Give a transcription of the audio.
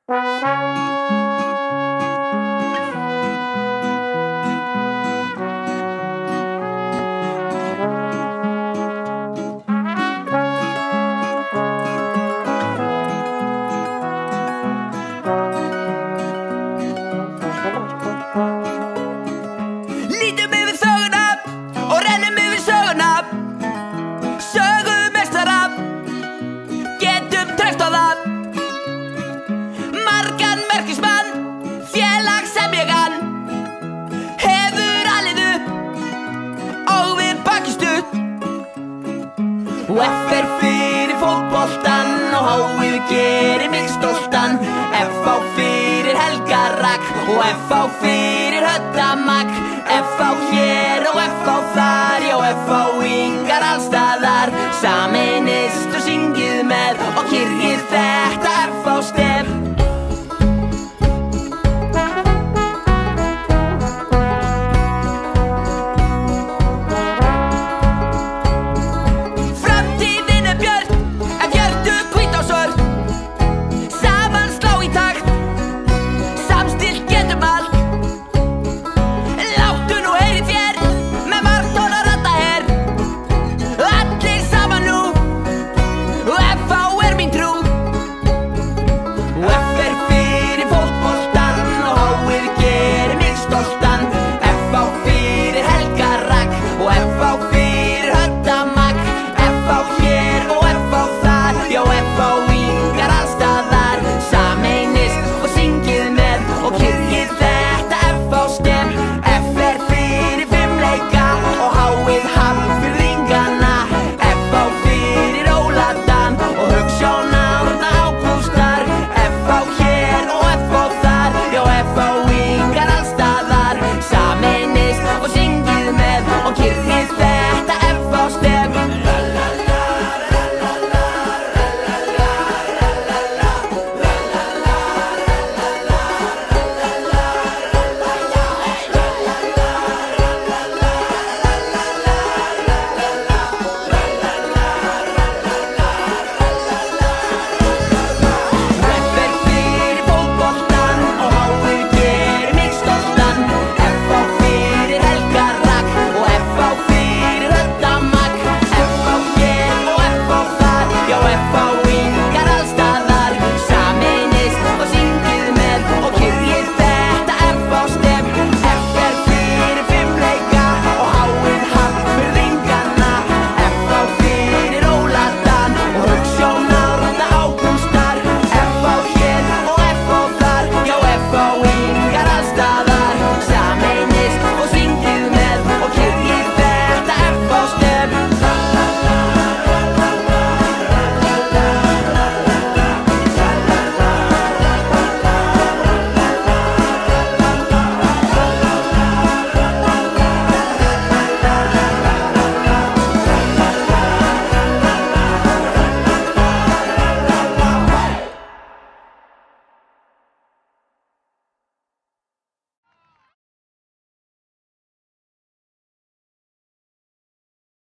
Lítum yfir þöguna og rennum yfir söguna. Sögumestara, getum treyst á það. Margan merkismann, félag sem ég kann, hefur alið upp og við bakið stutt. F er fyrir fótboltan og H-ið gerir mig stoltan. F á fyrir Helga Ragg og F á fyrir Höddamagg. F á hér og F á þar, já F á yngar allstaðar. Sameinist og syngið með og kyrrið þess.